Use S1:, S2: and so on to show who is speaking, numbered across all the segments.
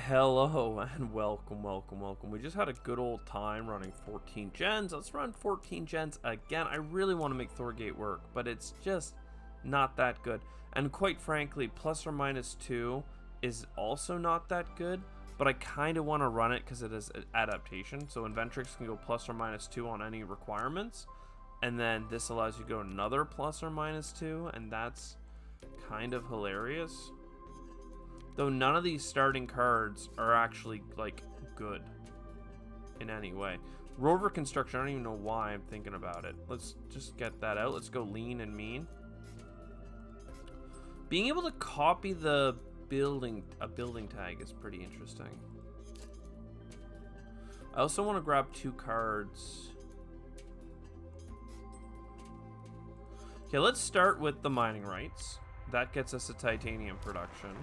S1: Hello and welcome. We just had a good old time running 14 gens. Let's run 14 gens again. I really want to make Thorgate work, but it's just not that good. And quite frankly, plus or minus 2 is also not that good, but I kind of want to run it because it is an adaptation. So Inventrix can go plus or minus 2 on any requirements, and then this allows you to go another plus or minus 2, and that's kind of hilarious. Though none of these starting cards are actually, like, good in any way. Rover Construction, I don't even know why I'm thinking about it. Let's just get that out. Let's go lean and mean. Being able to copy a building tag is pretty interesting. I also want to grab 2 cards. Okay, let's start with the mining rights. That gets us a titanium production.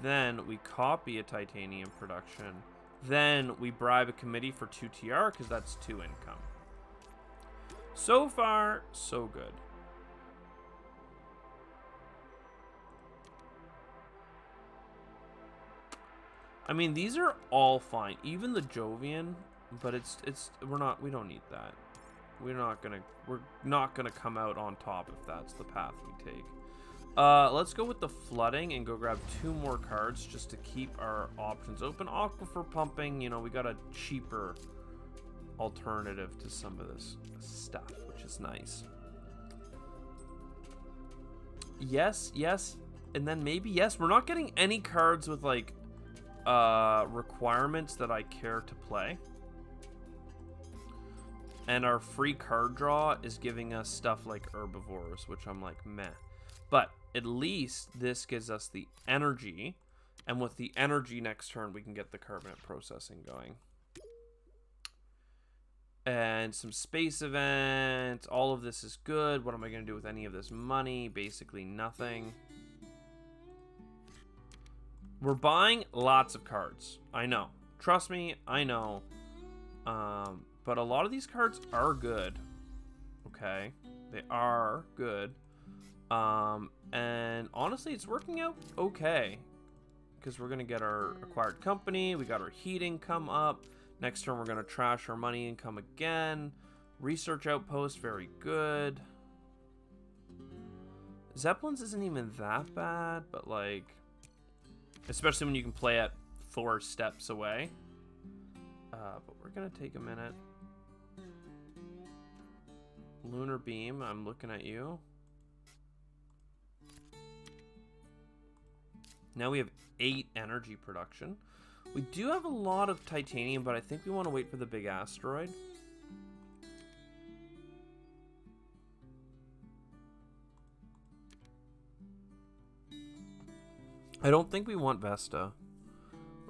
S1: Then we copy a titanium production. Then we bribe a committee for 2 TR because that's 2 income. So far, so good. I mean, these are all fine. Even the Jovian, but we don't need that. We're not gonna come out on top if that's the path we take. Let's go with the flooding and go grab 2 more cards just to keep our options open. Aquifer pumping, you know, we got a cheaper alternative to some of this stuff, which is nice. Yes, and then maybe yes. We're not getting any cards with like requirements that I care to play. And our free card draw is giving us stuff like herbivores, which I'm like, meh. But at least this gives us the energy, and with the energy next turn we can get the carbonate processing going. And some space events. All of this is good. What am I going to do with any of this money? Basically nothing. We're buying lots of cards. I know. Trust me, I know. But a lot of these cards are good. Okay? They are good. And honestly, it's working out okay. Because we're going to get our acquired company. We got our heating come up. Next turn, we're going to trash our money income again. Research outpost, very good. Zeppelins isn't even that bad, but like... especially when you can play at 4 steps away. But we're going to take a minute. Lunar Beam, I'm looking at you. Now we have 8 energy production. We do have a lot of titanium, but I think we want to wait for the big asteroid. I don't think we want Vesta.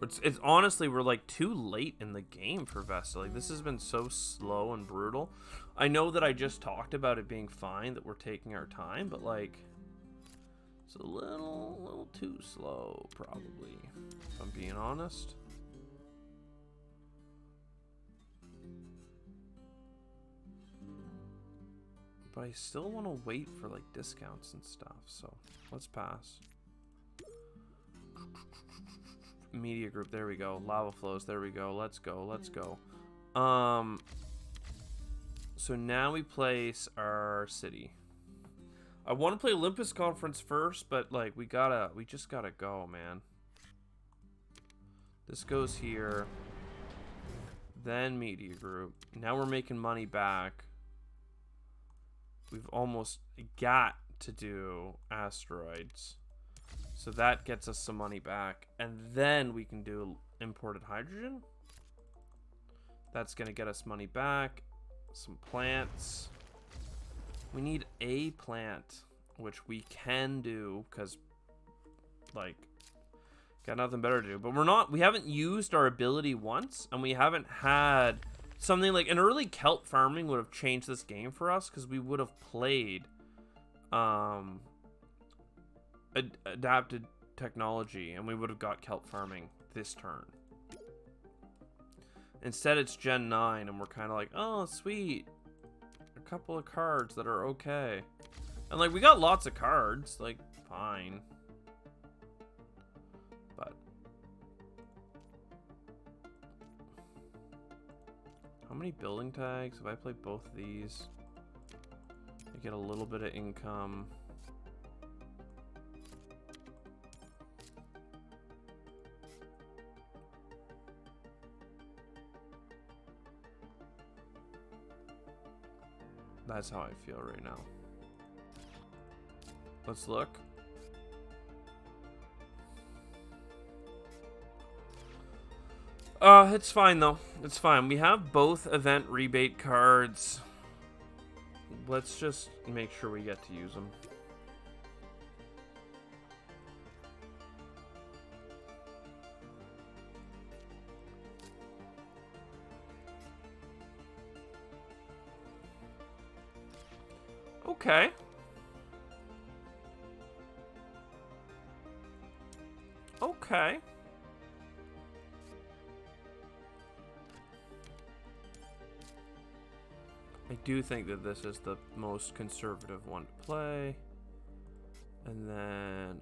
S1: It's honestly, we're like too late in the game for Vesta. Like, this has been so slow and brutal. I know that I just talked about it being fine, that we're taking our time, but like... it's a little too slow, probably, if I'm being honest. But I still want to wait for, like, discounts and stuff, so let's pass. Media group, there we go. Lava flows, there we go. Let's go. So now we place our city. I want to play Olympus Conference first, but like we just gotta go, man. This goes here. Then media group. Now we're making money back. We've almost got to do asteroids. So that gets us some money back. And then we can do imported hydrogen. That's gonna get us money back. Some plants. We need a plant, which we can do because, like, got nothing better to do. But we haven't used our ability once, and we haven't had something like an early kelp farming would have changed this game for us because we would have played adapted technology, and we would have got kelp farming this turn. Instead, it's Gen 9, and we're kind of like, oh, sweet. A couple of cards that are okay. And, like, we got lots of cards. Like, fine. But many building tags? If I play both of these, I get a little bit of income. That's how I feel right now. Let's look. It's fine though. It's fine. We have both event rebate cards. Let's just make sure we get to use them. Okay. Okay. I do think that this is the most conservative one to play. And then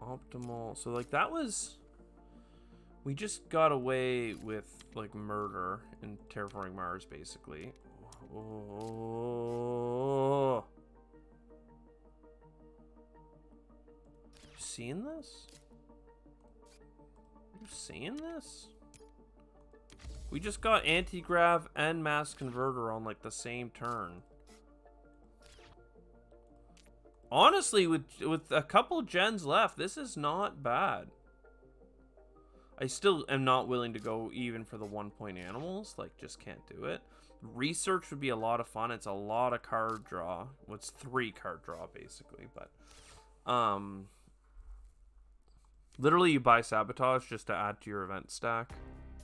S1: optimal. So like that was, we just got away with like murder in Terraforming Mars basically. Oh. You seeing this? You seeing this? We just got anti-grav and mass converter on like the same turn. Honestly, with a couple gens left, this is not bad. I still am not willing to go even for the 1-point animals. Like, just can't do it. Research would be a lot of fun. It's a lot of card draw. Well, it's 3 card draw basically, but literally you buy sabotage just to add to your event stack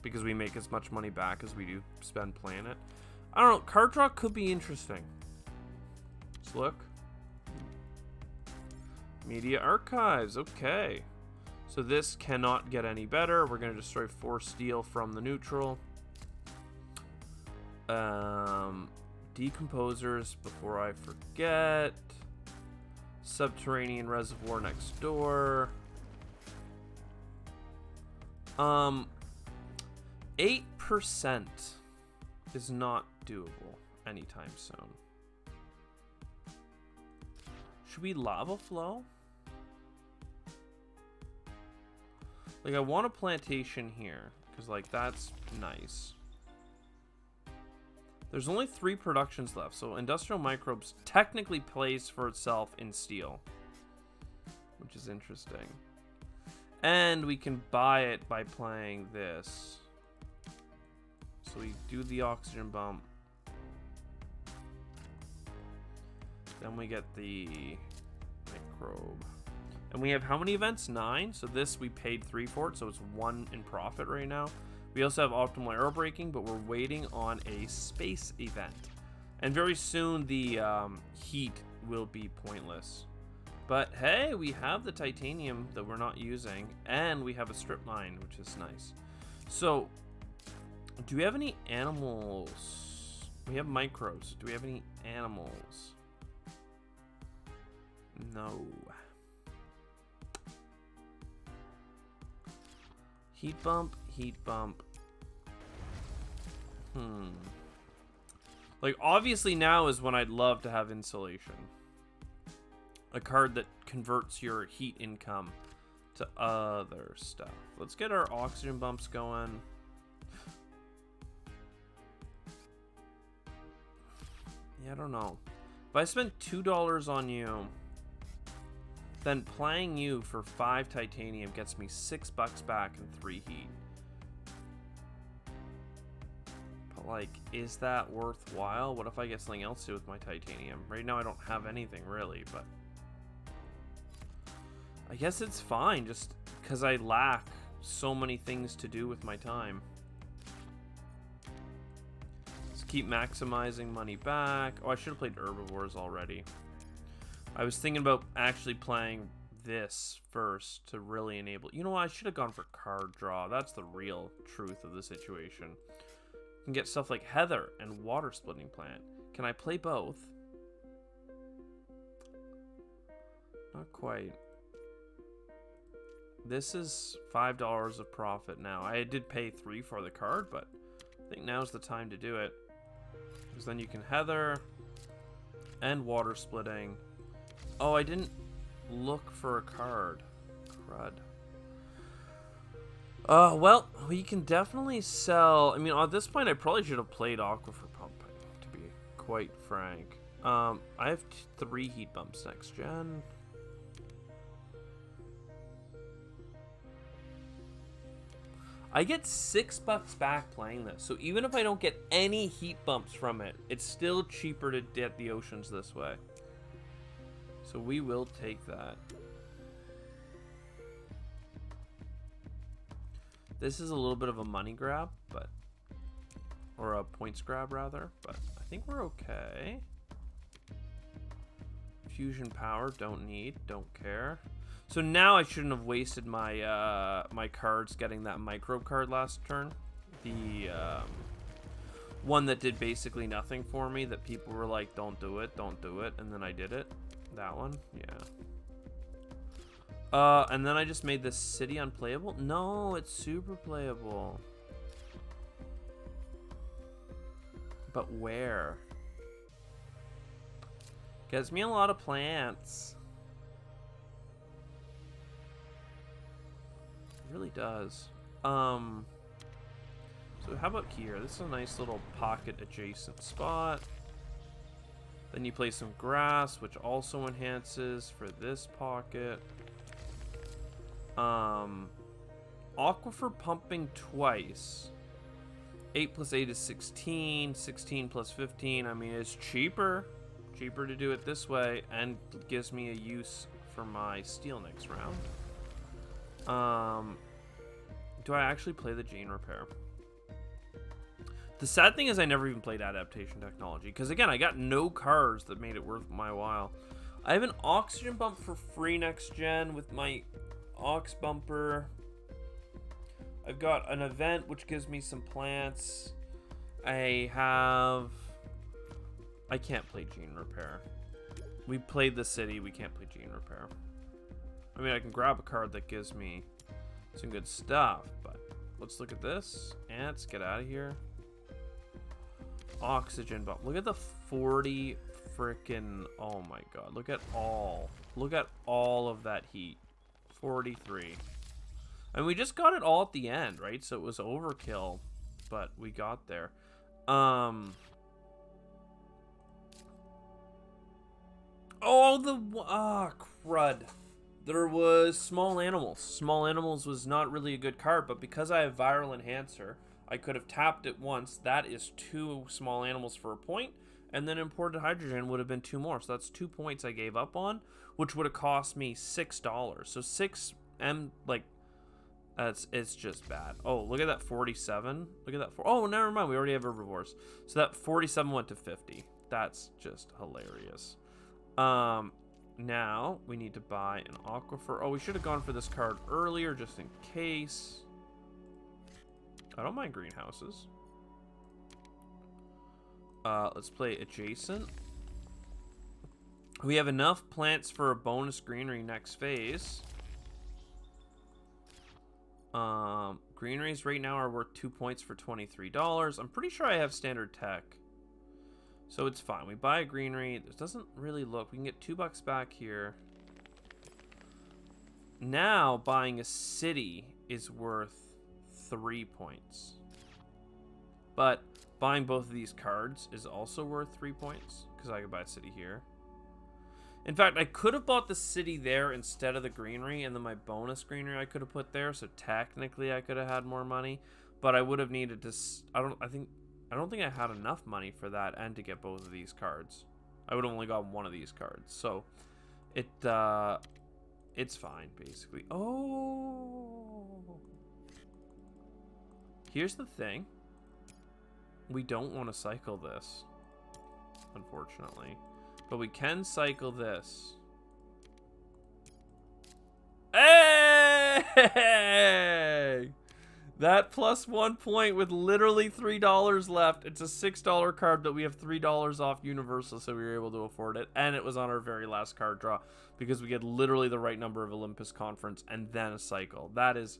S1: because we make as much money back as we do spend playing it. I don't know, card draw could be interesting. Let's look. Media archives, okay. So this cannot get any better. We're going to destroy 4 steel from the neutral. Decomposers, before I forget. Subterranean reservoir next door. 8% is not doable anytime soon. Should we lava flow? Like, I want a plantation here, because, like, that's nice. There's only 3 productions left, so industrial microbes technically plays for itself in steel, which is interesting. And we can buy it by playing this. So we do the oxygen bump. Then we get the microbe. And we have how many events? 9. So this we paid 3 for it, so it's 1 in profit right now. We also have optimal aerobraking, but we're waiting on a space event. And very soon the heat will be pointless. But hey, we have the titanium that we're not using, and we have a strip mine, which is nice. So, do we have any animals? We have microbes. Do we have any animals? No. Heat bump, heat bump. Like, obviously now is when I'd love to have insulation. A card that converts your heat income to other stuff. Let's get our oxygen bumps going. Yeah, I don't know. If I spend $2 on you, then playing you for 5 titanium gets me $6 back and 3 heat. But like, is that worthwhile? What if I get something else to do with my titanium? Right now I don't have anything really, but I guess it's fine just because I lack so many things to do with my time. Let's keep maximizing money back. Oh, I should have played herbivores already. I was thinking about actually playing this first to really enable. You know what? I should have gone for card draw. That's the real truth of the situation. You can get stuff like Heather and Water Splitting Plant. Can I play both? Not quite. This is $5 of profit now. I did pay 3 for the card, but I think now's the time to do it. Because then you can Heather and water splitting. Oh, I didn't look for a card. Crud. Well, we can definitely sell. I mean, at this point, I probably should have played Aquifer Pumping, to be quite frank. I have 3 heat bumps next gen. I get $6 back playing this, so even if I don't get any heat bumps from it, it's still cheaper to get the oceans this way. So we will take that. This is a little bit of a money grab, but, or a points grab rather, but I think we're okay. Fusion power, don't need, don't care. So now I shouldn't have wasted my my cards getting that microbe card last turn. The one that did basically nothing for me, that people were like, don't do it, and then I did it. That one, yeah. And then I just made this city unplayable? No, it's super playable. But where? Gives me a lot of plants. It really does. So how about here? This is a nice little pocket adjacent spot. Then you place some grass, which also enhances for this pocket. Aquifer pumping twice. 8 plus 8 is 16. 16 plus 15, I mean, it's cheaper. Cheaper to do it this way, and gives me a use for my steel next round. Do I actually play the gene repair? The sad thing is I never even played adaptation technology, because again, I got no cards that made it worth my while. I have an oxygen bump for free next gen with my ox bumper. I've got an event which gives me some plants. I can't play gene repair. We played the city, we can't play gene repair. I mean, I can grab a card that gives me some good stuff, but let's look at this. Ants, get out of here. Oxygen bump. Look at the 40 freaking, oh my god. Look at all of that heat. 43. And we just got it all at the end, right? So it was overkill, but we got there. Crud. There was small animals. Small animals was not really a good card, but because I have viral enhancer, I could have tapped it once. That is 2 small animals for a point, and then imported hydrogen would have been 2 more. So that's 2 points I gave up on, which would have cost me $6. So 6M, like, it's just bad. Oh, look at that 47. Look at that. Oh, never mind. We already have herbivores. So that 47 went to 50. That's just hilarious. Now we need to buy an aquifer. Oh, we should have gone for this card earlier just in case. I don't mind greenhouses. Let's play adjacent. We have enough plants for a bonus greenery next phase. Greeneries right now are worth 2 points for $23. I'm pretty sure I have standard tech, so it's fine. We buy a greenery. This doesn't really look. We can get $2 back here. Now buying a city is worth 3 points, but buying both of these cards is also worth 3 points because I could buy a city here. In fact, I could have bought the city there instead of the greenery, and then my bonus greenery I could have put there, so technically I could have had more money, but I would have needed to, I don't think I had enough money for that and to get both of these cards. I would have only got one of these cards, so it's fine basically. Oh, here's the thing. We don't want to cycle this, unfortunately. But we can cycle this. Hey! That plus 1 point with literally $3 left. It's a $6 card, but we have $3 off Universal, so we were able to afford it. And it was on our very last card draw because we get literally the right number of Olympus Conference and then a cycle. That is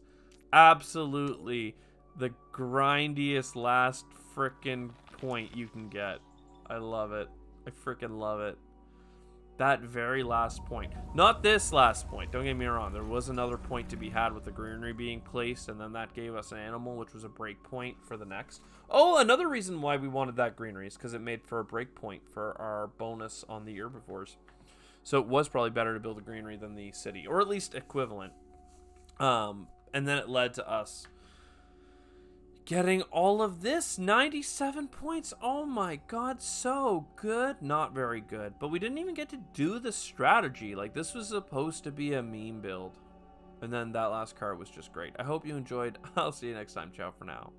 S1: absolutely The grindiest last frickin' point you can get. I love it. I frickin' love it. That very last point. Not this last point, don't get me wrong. There was another point to be had with the greenery being placed, and then that gave us an animal, which was a break point for the next. Oh, another reason why we wanted that greenery is because it made for a break point for our bonus on the herbivores. So it was probably better to build a greenery than the city, or at least equivalent. And then it led to us getting all of this. 97 points. Oh my god, so good. Not very good. But we didn't even get to do the strategy. Like, this was supposed to be a meme build. And then that last card was just great. I hope you enjoyed. I'll see you next time. Ciao for now.